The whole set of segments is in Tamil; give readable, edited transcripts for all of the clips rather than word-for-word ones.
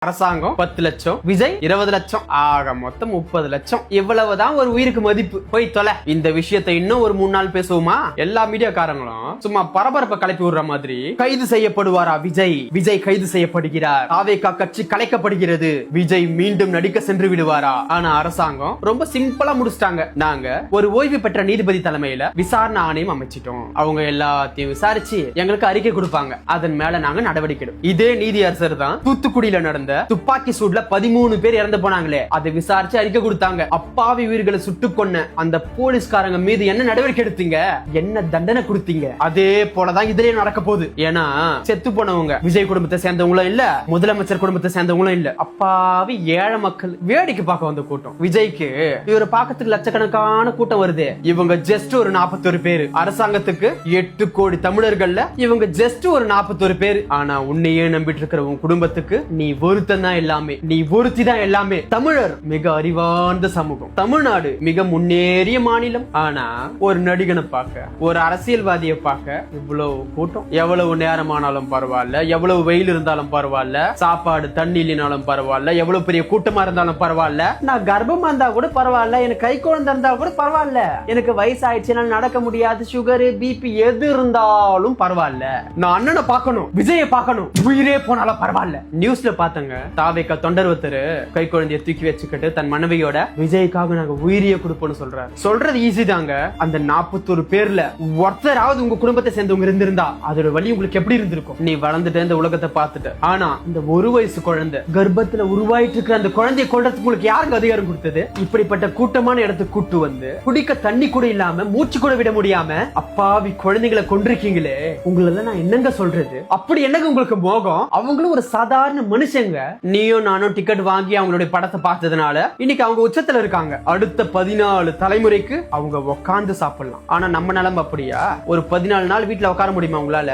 அரசாங்கம் 10 லட்சம், விஜய் 20 லட்சம், ஆக மொத்தம் 30 லட்சம். இவ்வளவுதான் ஒரு உயிருக்கு மதிப்பு. போய் தொலை. இந்த விஷயத்தை இன்னும் ஒரு 3 நாள் பேசுவோமா? எல்லா மீடியாக்காரங்களும் சும்மா பரபரப்பை கிளப்பி விடுற மாதிரி கைது செய்யப்படுவாரா விஜய்? விஜய் கைது செய்யப்படுகிறார், தாவேகா கட்சி கலைக்கப்படுகிறது, விஜய் மீண்டும் நடிக்க சென்று விடுவாரா? ஆனா அரசாங்கம் ரொம்ப சிம்பிளா முடிச்சிட்டாங்க. நாங்க ஒரு ஓய்வு பெற்ற நீதிபதி தலைமையில விசாரணை ஆணையம் அமைச்சிட்டோம். அவங்க எல்லாத்தையும் விசாரிச்சு எங்களுக்கு அறிக்கை கொடுப்பாங்க. அதன் மேல நாங்க நடவடிக்கை எடுப்போம். இதே நீதியரசர் தான் தூத்துக்குடியில நடந்த துப்பாக்கி சூட்ல 13 பேர் இறந்து போனாங்களே, அதை விசாரிச்சு அறிக்கை கொடுத்தாங்க. அப்பாவி உயிர்களை சுட்டு கொன்ன அந்த போலீஸ்காரங்க மீது என்ன நடவடிக்கை எடுத்தீங்க? என்ன தண்டனை கொடுத்தீங்க? அதே போலதான் இதுலயும் நடக்க போகுது. ஏன்னா செத்து போனவங்க விஜய் குடும்பத்தை சேர்ந்தவங்களும் இல்ல, முதலமைச்சர் குடும்பத்தை சேர்ந்தவங்களும் இல்ல, அப்பாவி ஏழை மக்கள் வேடிக்கை பார்க்க வந்த கூட்டம். விஜய்க்கு இவரை பார்க்கறதுக்கு லட்சக்கணக்கான கூட்டம் வருது. இவங்க ஜஸ்ட் ஒரு 41 பேரு. அரசாங்கத்துக்கு 8 கோடி தமிழர்கள்ல இவங்க ஜஸ்ட் ஒரு 41 பேரு. ஆனா உன்னையே நம்பிட்டு இருக்கிற உன் குடும்பத்துக்கு நீ ஒருத்தன் தான் எல்லாமே, நீ ஒருத்தி தான் எல்லாமே. தமிழர் மிக அறிவார்ந்த சமூகம், தமிழ்நாடு மிக முன்னேறிய மாநிலம். ஆனா ஒரு நடிகனை பார்க்க, ஒரு அரசியல்வாதியை பார்க்க இவ்வளவு கூட்டம். எவ்வளவு நேரமானாலும் பரவாயில்ல, எவ்வளவு வெயில் இருந்தாலும் பரவாயில்ல, சாப்பாடு தண்ணி இல்லைனாலும் பரவாயில்ல, எவ்வளவு பெரிய கூட்டமா இருந்தாலும் பரவாயில்ல, நான் கர்ப்பமா இருந்தா கூட பரவாயில்ல, எனக்கு கை குழந்தை இருந்தா கூட பரவாயில்ல, எனக்கு வயசாயிடுச்சுன்னா நடக்க முடியாது, சுகர் பிபி எது இருந்தாலும் பரவாயில்ல, நான் அண்ணனை பார்க்கணும், விஜயை பார்க்கணும், உயிரே போனாலும் பரவாயில்ல. நியூஸ்ல பார்த்தங்க, தாவேகா தொண்டர் ஒருத்தர் கை குழந்தைய தூக்கி வச்சுக்கிட்டு தன் மனைவியோட விஜய்க்காக நாங்க உயிரியே கொடுப்போம்னு சொல்றாரு. சொல்றது ஈஸி தாங்க. அந்த 41 பேர்ல ஒருத்தராவது உங்க குடும்பத்தை சேர்ந்தவங்க இருந்திருந்தா அதோட வழி உங்களுக்கு எப்படி இருந்திருக்கும்? நீ வளர்ந்துட்டு இந்த உலகத்தை பார்த்துட்டு, ஆனா இந்த 1 வயசு குழந்தை கர்ப்பத்துல உருவாயிட்டு இருக்கிற அந்த குழந்தையை கொல்றதுக்கு உங்களுக்கு யாருக்கு அதிகாரம் கொடுத்தது? இப்படிப்பட்ட கூட்டமான இடத்துக்கு கூட்டு வந்து குடிக்க தண்ணி கூட இல்லாம மூச்சு கூட விட முடியாம அப்பாவி குழந்தைகளை கொண்டிருக்கீங்களே, உங்களெல்லாம் நான் என்னங்க சொல்றது? அப்படி என்னங்க உங்களுக்கு மோகம்? அவங்களும் ஒரு சாதாரண மனுஷங்க. நீயும் நானும் டிக்கெட் வாங்கி அவங்களுடைய படத்தை பார்த்ததுனால இன்னைக்கு அவங்க உச்சத்துல இருக்காங்க. அடுத்த 14 தலைமுறைக்கு அவங்க உட்கார்ந்து சாப்பிடலாம். ஆனா நம்ம நிலைமை அப்படியா? ஒரு 14 நாள் வீட்டுல உட்கார முடியுமா உங்களால?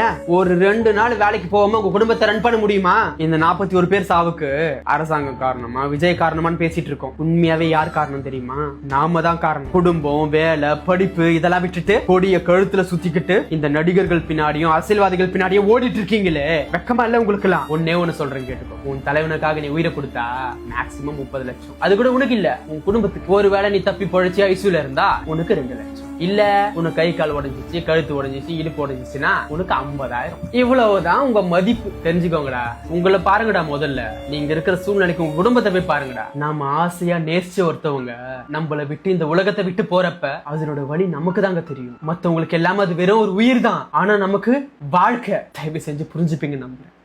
ஏன் ஒரு 2 நாள் வேலைக்கு போகாம உங்க குடும்பத்தை ரன் பண்ண முடியுமா? இந்த 41 பேர் சாவுக்கு அரசாங்கம் காரணமா, விஜய் காரணமான்னு பேசிட்டு இருக்கோம். உண்மையாவே யார் காரணம் தெரியுமா? நாம தான் காரணம். குடும்பம், வேலை, படிப்பு இதெல்லாம் விட்டுட்டு கொடிய கழுத்துல சுத்திக்கிட்டு இந்த நடிகர்கள் பின்னாடியும் அரசியல்வாதிகள் பின்னாடியும் ஓடிட்டு இருக்கீங்களே, வெக்கமா இல்ல உங்களுக்கு எல்லாம்? ஒன்னே ஒண்ணு சொல்றேன் கேட்டுக்கோ. உன் தலைவனுக்காக நீ உயிரை கொடுத்தா மேக்சிமம் 30 லட்சம். அது கூட உனக்கு இல்ல, உன் குடும்பத்துக்கு. ஒரு வேளை நீ தப்பி பொழைச்சி ஐசியூல இருந்தா உனக்கு 2 லட்சம். இல்ல உனக்கு கை கால் உடஞ்சிச்சு, கழுத்து உடஞ்சிச்சு, இடுப்பு உடஞ்சிச்சுன்னா உனக்கு 50,000. இவ்வளவுதான் உங்க மதிப்பு. தெரிஞ்சுக்கோங்கடா. உங்களை பாருங்கடா. முதல்ல நீங்க இருக்கிற சூழ்நிலைக்கு உங்க குடும்பத்தை போய் பாருங்கடா. நாம ஆசையா நேசிச்ச ஒருத்தவங்க நம்மளை விட்டு இந்த உலகத்தை விட்டு போறப்ப அதனோட வழி நமக்கு தாங்க தெரியும். மத்தவங்களுக்கு எல்லாமே அது வெறும் ஒரு உயிர் தான். ஆனா நமக்கு வாழ்க்கை. தயவு செஞ்சு புரிஞ்சுப்பீங்க நம்புறேன்.